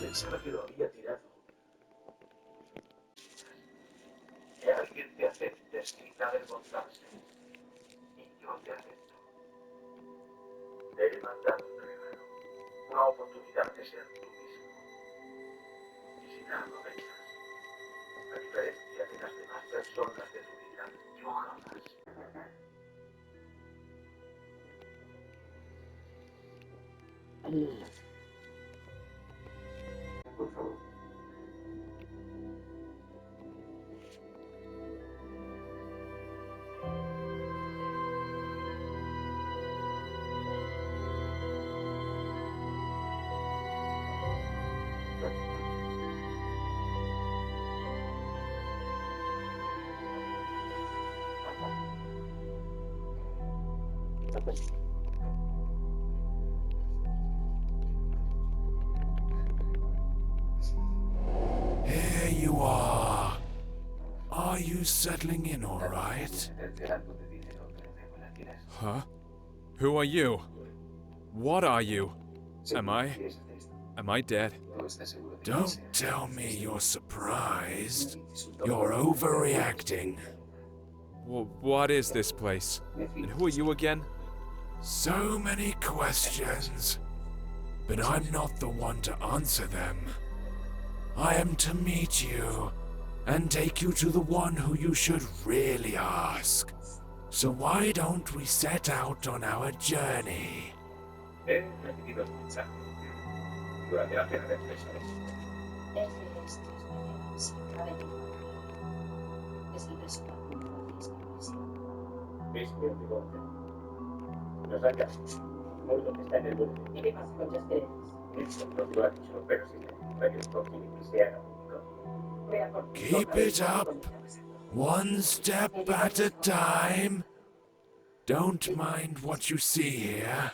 Pensaba que lo había tirado. Que alguien te acepte sin avergonzarse. Y yo te acepto. Te he mandado un regalo. Una oportunidad de ser tú mismo. Y si la aprovechas, a diferencia de las demás personas de tu vida, yo jamás. Por favor. Here you are. Are you settling in all right? Huh? Who are you? What are you? Am I dead? Don't tell me you're surprised. You're overreacting. What is this place? And who are you again? So many questions, but I'm not the one to answer them. I am to meet you and take you to the one who you should really ask. So why don't we set out on our journey? He recibido tu mensaje. Durante la cena de 3 horas. Es mi amigo. Nos han llamado. Muerto que está en el bote. ¿Y qué pasa con las creencias? Eso no te lo ha dicho, pero si necesita que el próximo que sea público. Keep it up. One step at a time. Don't mind what you see here.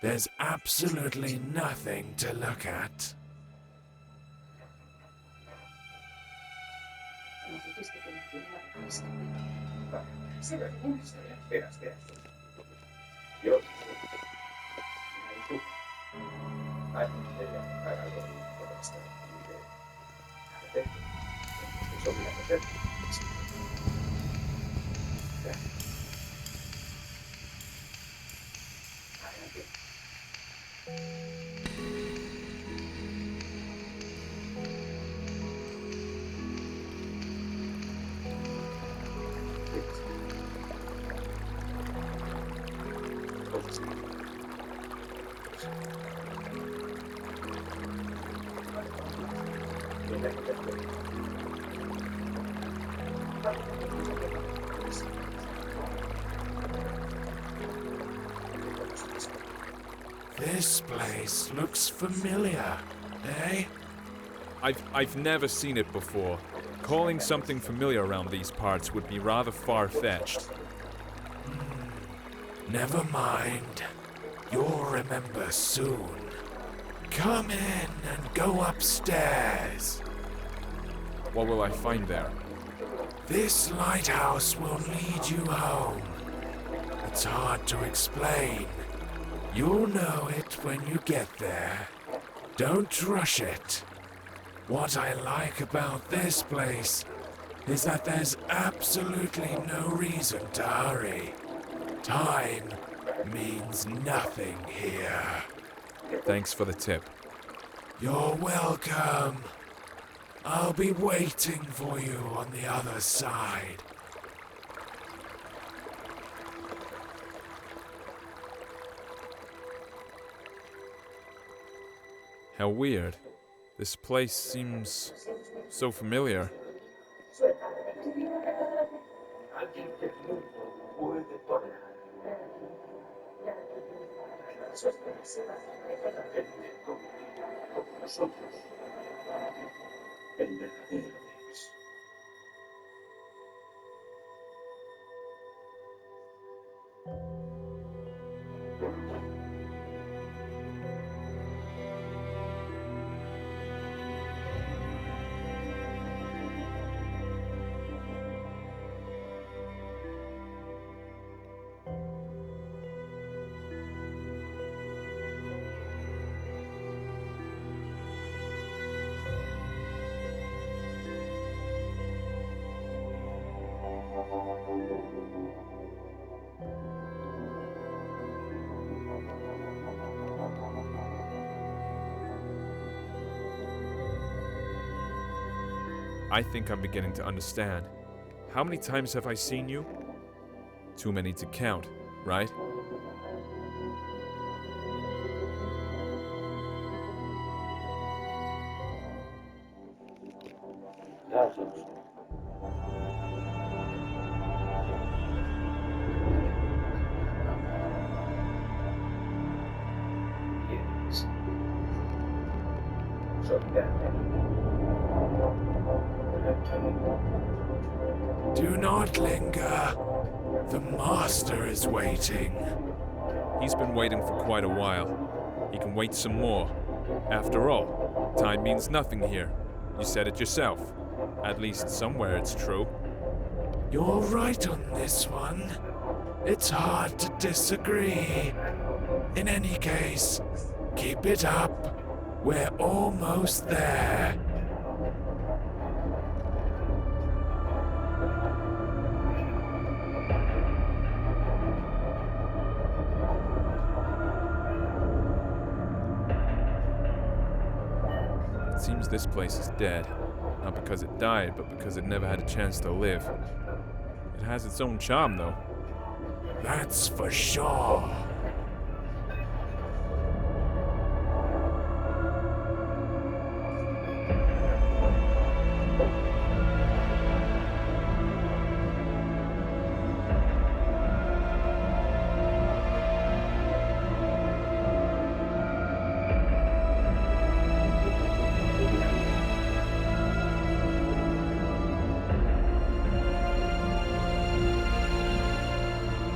There's absolutely nothing to look at. Espera. Yo. Antes de hacer algo con esto. Eso voy a hacer. This place looks familiar, eh? I've never seen it before. Calling something familiar around these parts would be rather far-fetched. Never mind. You'll remember soon. Come in and go upstairs. What will I find there? This lighthouse will lead you home. It's hard to explain. You'll know it when you get there. Don't rush it. What I like about this place is that there's absolutely no reason to hurry. Time means nothing here. Thanks for the tip. You're welcome. I'll be waiting for you on the other side. How weird. This place seems so familiar. Alguien que el mundo puede tolerar. Gente como nosotros. El verdadero es. I think I'm beginning to understand. How many times have I seen you? Too many to count, right? Dozens. Years. Do not linger. The master is waiting. He's been waiting for quite a while. He can wait some more. After all, time means nothing here. You said it yourself. At least somewhere it's true. You're right on this one. It's hard to disagree. In any case, keep it up. We're almost there. It seems this place is dead. Not because it died, but because it never had a chance to live. It has its own charm, though. That's for sure.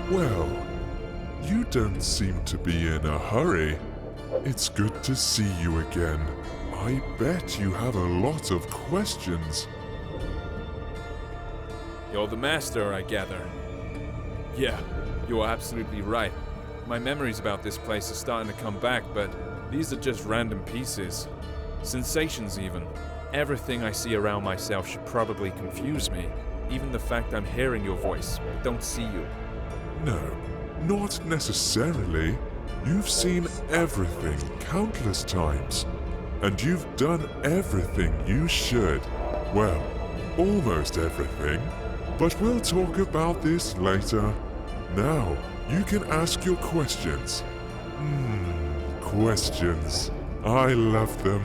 Well, you don't seem to be in a hurry. It's good to see you again. I bet you have a lot of questions. You're the master, I gather. Yeah, you are absolutely right. My memories about this place are starting to come back, but these are just random pieces. Sensations, even. Everything I see around myself should probably confuse me. Even the fact I'm hearing your voice, but don't see you. No, not necessarily. You've seen everything countless times. And you've done everything you should. Well, almost everything. But we'll talk about this later. Now, you can ask your questions. Questions. I love them.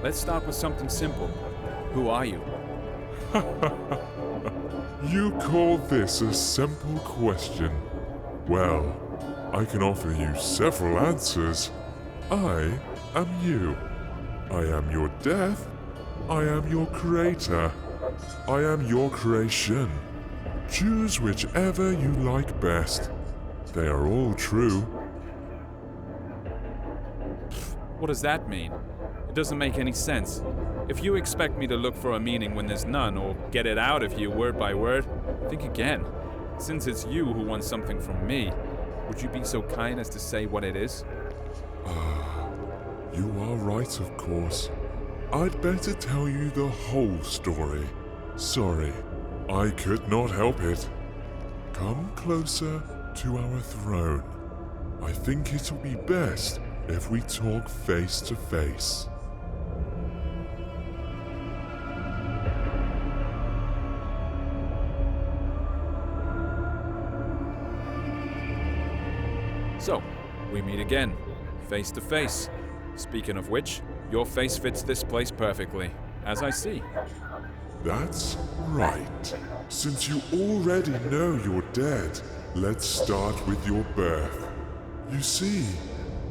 Let's start with something simple. Who are you? You call this a simple question? Well, I can offer you several answers. I am you. I am your death. I am your creator. I am your creation. Choose whichever you like best. They are all true. What does that mean? It doesn't make any sense. If you expect me to look for a meaning when there's none, or get it out of you word by word, think again. Since it's you who wants something from me, would you be so kind as to say what it is? You are right, of course. I'd better tell you the whole story. Sorry, I could not help it. Come closer to our throne. I think it'll be best if we talk face to face. So, we meet again, face to face. Speaking of which, your face fits this place perfectly, as I see. That's right. Since you already know you're dead, let's start with your birth. You see,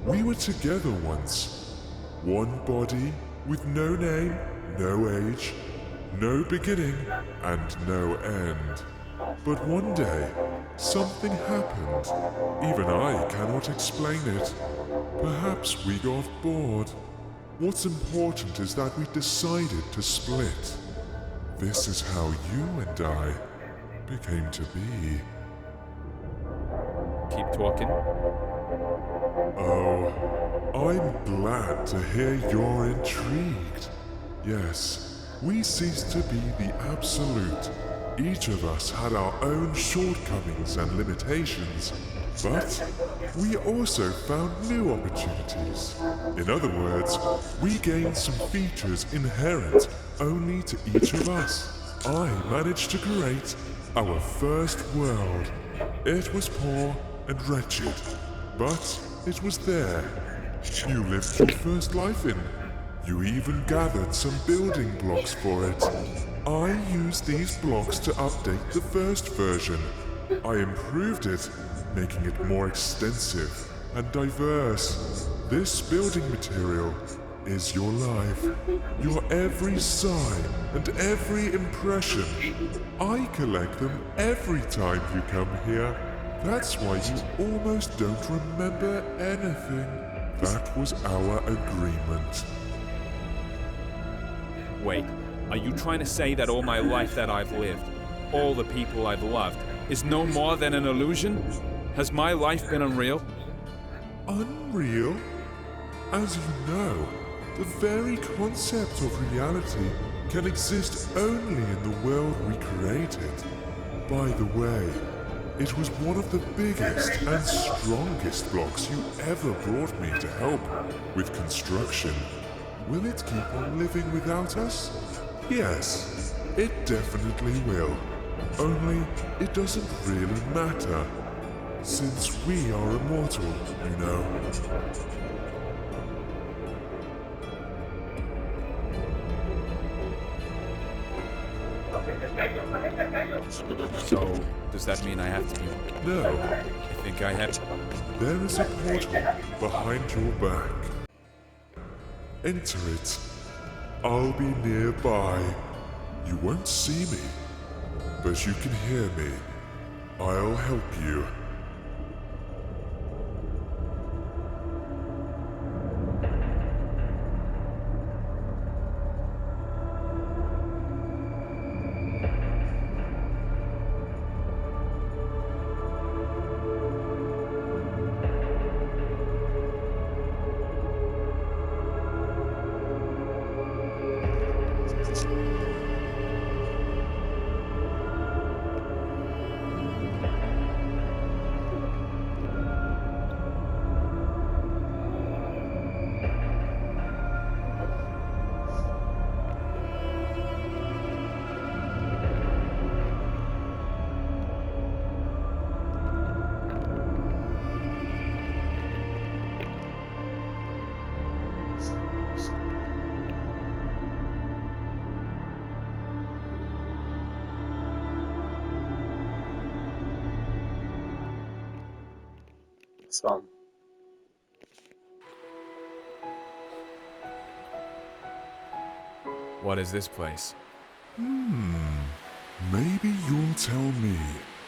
we were together once. One body with no name, no age, no beginning, and no end. But one day, something happened. Even I cannot explain it. Perhaps we got bored. What's important is that we decided to split. This is how you and I became to be. Keep talking. Oh, I'm glad to hear you're intrigued. Yes, we ceased to be the absolute. Each of us had our own shortcomings and limitations, But we also found new opportunities. In other words, we gained some features inherent only to each of us. I managed to create our first world. It was poor and wretched, but it was there. You lived your first life in. You even gathered some building blocks for it. I used these blocks to update the first version. I improved it, making it more extensive and diverse. This building material is your life, your every sigh and every impression. I collect them every time you come here. That's why you almost don't remember anything. That was our agreement. Wait, are you trying to say that all my life that I've lived, all the people I've loved, is no more than an illusion? Has my life been unreal? Unreal? As you know, the very concept of reality can exist only in the world we created. By the way, it was one of the biggest and strongest blocks you ever brought me to help with construction. Will it keep on living without us? Yes, it definitely will. Only it doesn't really matter, since we are immortal, you know. So, does that mean I have to be... No, I think I have... there is a portal behind your back. Enter it. I'll be nearby. You won't see me, but you can hear me. I'll help you. It's fun. What is this place? Maybe you'll tell me.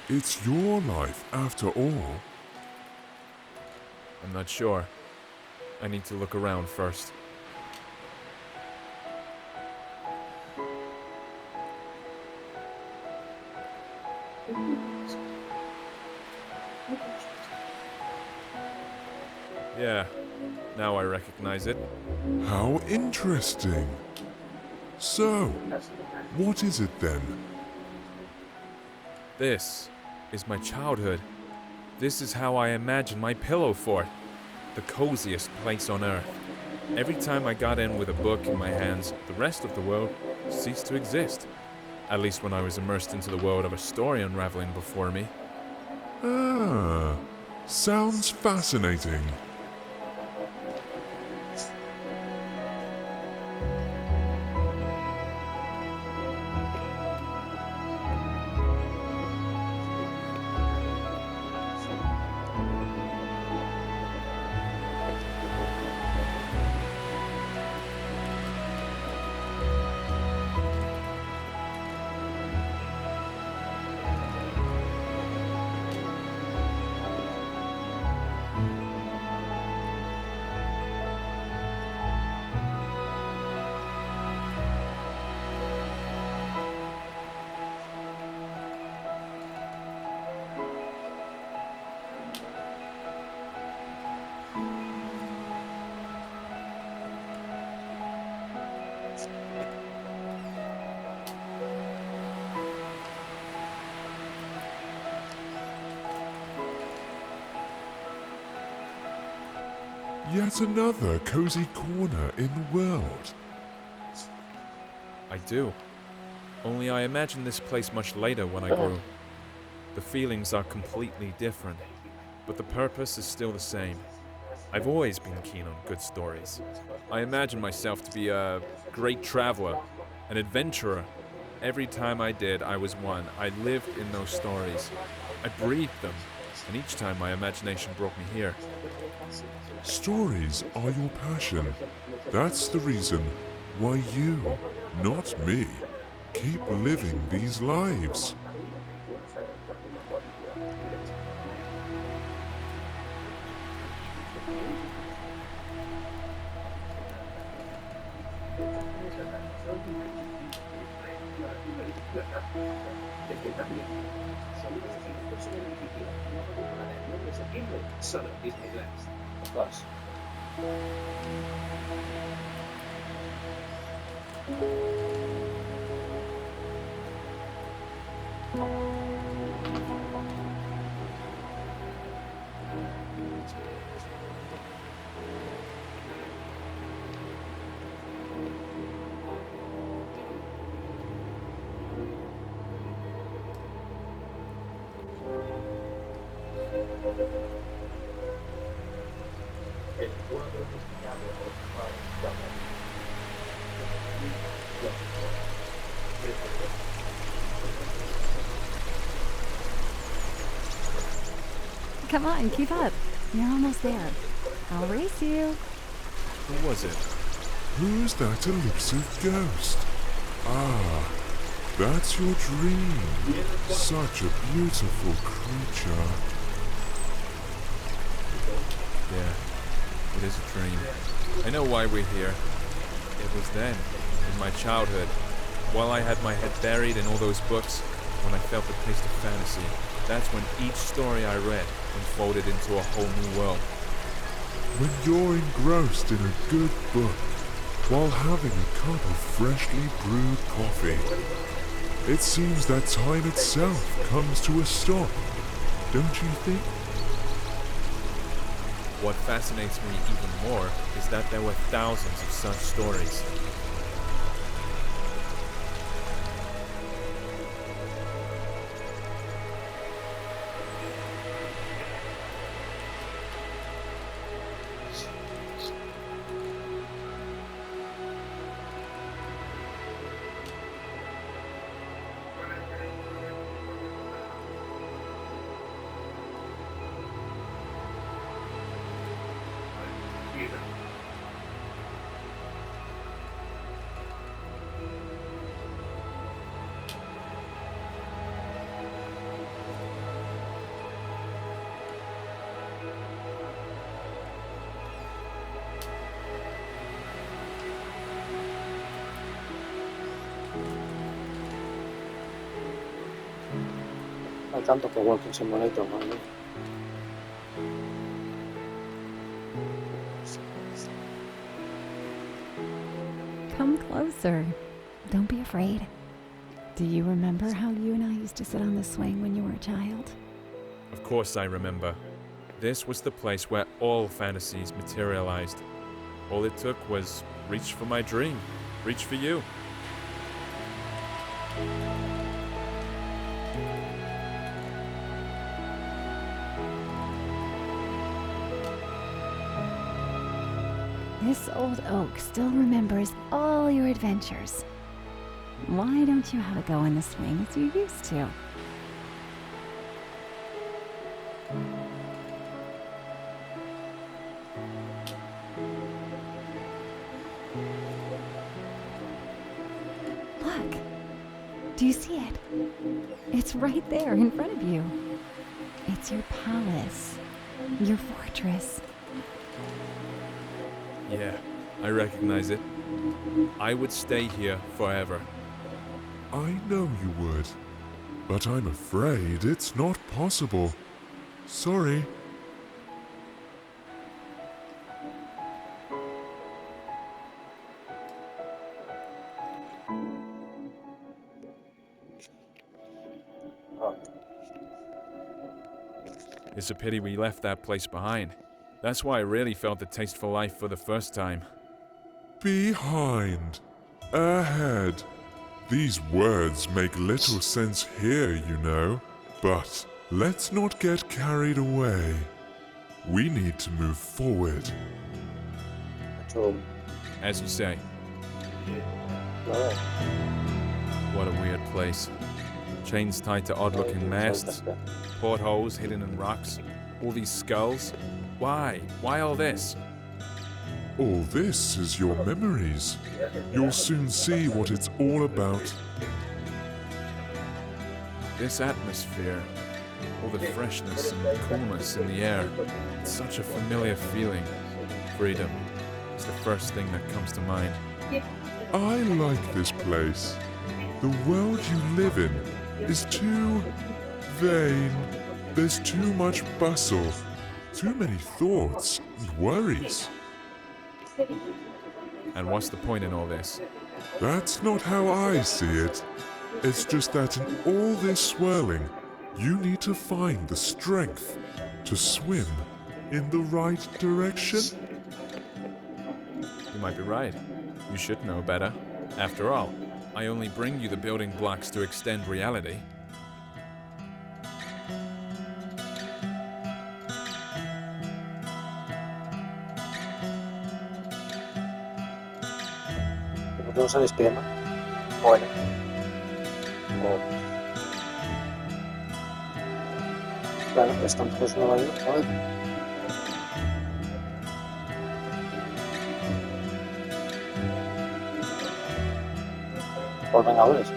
It's your life after all. I'm not sure. I need to look around first. Yeah, now I recognize it. How interesting. So, what is it then? This is my childhood. This is how I imagine my pillow fort. The coziest place on earth. Every time I got in with a book in my hands, the rest of the world ceased to exist. At least when I was immersed into the world of a story unraveling before me. Ah, sounds fascinating. Yet another cozy corner in the world. I do. Only I imagined this place much later when I grew. The feelings are completely different, but the purpose is still the same. I've always been keen on good stories. I imagine myself to be a great traveler, an adventurer. Every time I did, I was one. I lived in those stories. I breathed them, and each time my imagination brought me here. Stories are your passion. That's the reason why you, not me, keep living these lives. Solo Disneyland. Of course. El cuadro destinado a ocupar cada Come on, keep up. You're almost there. I'll race you. Who was it? Who's that elusive ghost? Ah, that's your dream. Such a beautiful creature. Yeah, it is a dream. I know why we're here. It was then, in my childhood, while I had my head buried in all those books, when I felt the taste of fantasy. That's when each story I read unfolded into a whole new world. When you're engrossed in a good book, while having a cup of freshly brewed coffee, it seems that time itself comes to a stop, don't you think? What fascinates me even more is that there were thousands of such stories. Hay tanto que Walking Simulator, madre mía. Come closer. Don't be afraid. Do you remember how you and I used to sit on the swing when you were a child? Of course I remember. This was the place where all fantasies materialized. All it took was reach for my dream, reach for you. This old oak still remembers all your adventures. Why don't you have a go in the swing as you used to? Look. Do you see it? It's right there in front of you. It's your palace, your fortress. Yeah, I recognize it. I would stay here forever. I know you would, but I'm afraid it's not possible. Sorry. It's a pity we left that place behind. That's why I really felt the taste for life for the first time. Behind. Ahead. These words make little sense here, you know. But let's not get carried away. We need to move forward. Hecho, As you say, nada. what a weird place. Chains tied to odd-looking masts, portholes hidden in rocks, all these skulls. Why? Why all this? All this is your memories. You'll soon see what it's all about. This atmosphere, all the freshness and coolness in the air, it's such a familiar feeling. Freedom is the first thing that comes to mind. I like this place. The world you live in is too vain. There's too much bustle, too many thoughts and worries. And what's the point in all this? That's not how I see it. It's just that in all this swirling, you need to find the strength to swim in the right direction. You might be right. You should know better. After all, I only bring you the building blocks to extend reality. ¿Por qué no se despide más? Bueno. Claro, están todos en Nueva York. Joder. Por Vengadores.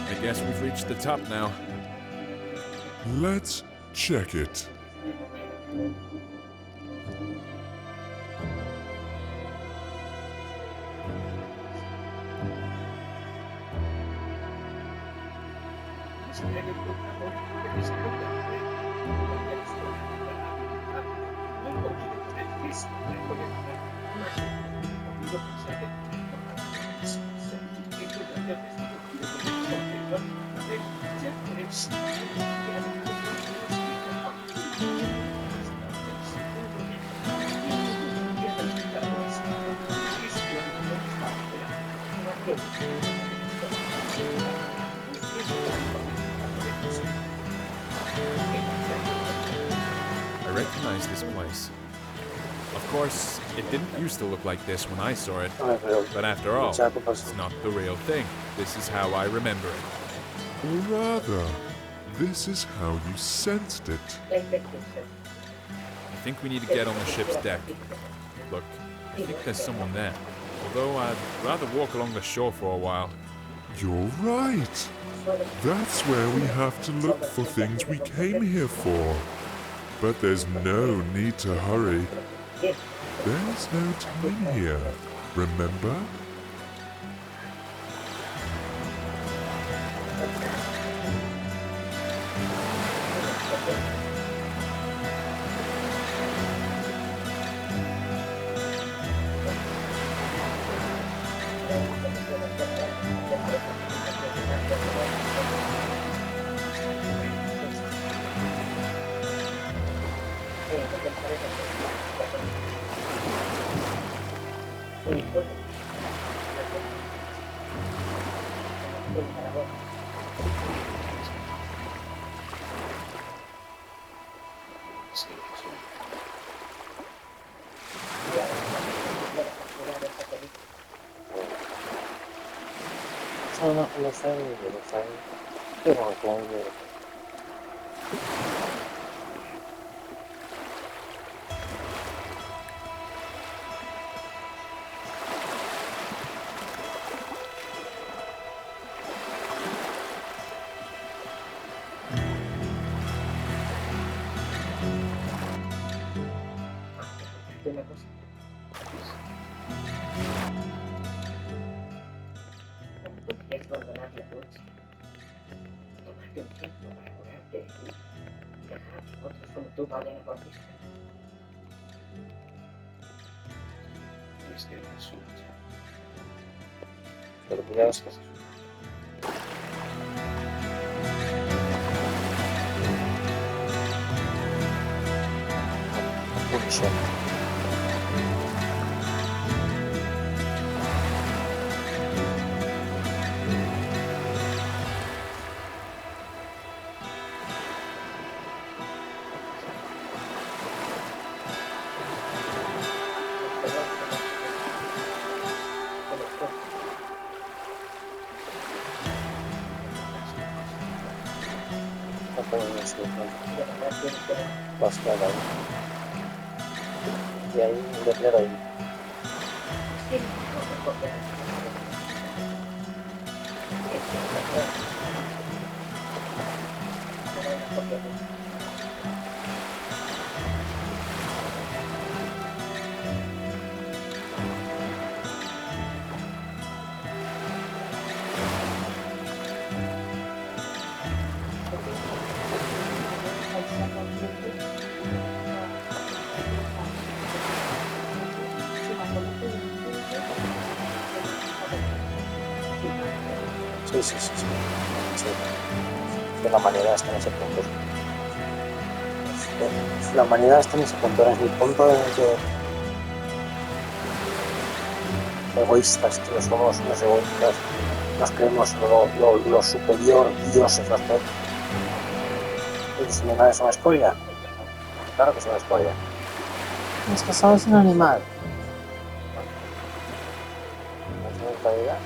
I guess we've reached the top now. Let's check it. I recognize this place. Of course, it didn't used to look like this when I saw it, No me creo. but after all, Muchas épocas. it's not the real thing. This is how I remember it. Or rather, this is how you sensed it. I think we need to get on the ship's deck. Look, I think there's someone there. Although I'd rather walk along the shore for a while. You're right. That's where we have to look for things we came here for. But there's no need to hurry. There's no time here, remember? No sé, qué bueno, Otros como tú valen por ti. Es que no es pero cuidado es que es inicio. Bastante ahí. Y ahí un letrero ahí. Sí. Que la humanidad está en ese punto. La humanidad está en ese punto, es mi punto en el que egoístas, que somos unos egoístas, nos creemos lo superior, dioses, los peores. ¿Y si mi madre es una escoria? Claro que es una escoria. Es que somos un animal. ¿No es una realidad?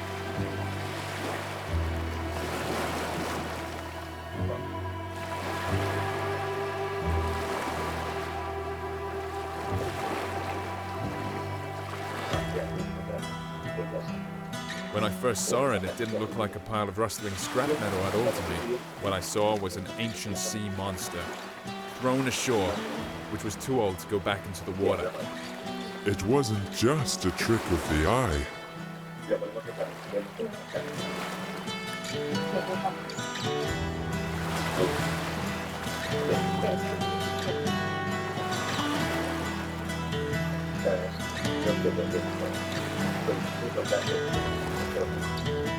When I first saw it, it didn't look like a pile of rustling scrap metal at all to me. What I saw was an ancient sea monster, thrown ashore, which was too old to go back into the water. It wasn't just a trick of the eye.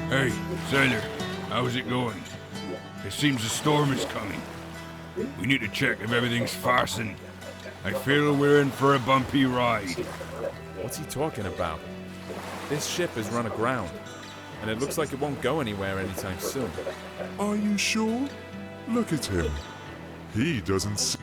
Hey, sailor, how's it going? It seems a storm is coming. We need to check if everything's fastened. I feel we're in for a bumpy ride. What's he talking about? This ship is run aground, and it looks like it won't go anywhere anytime soon. Are you sure? Look at him. He doesn't see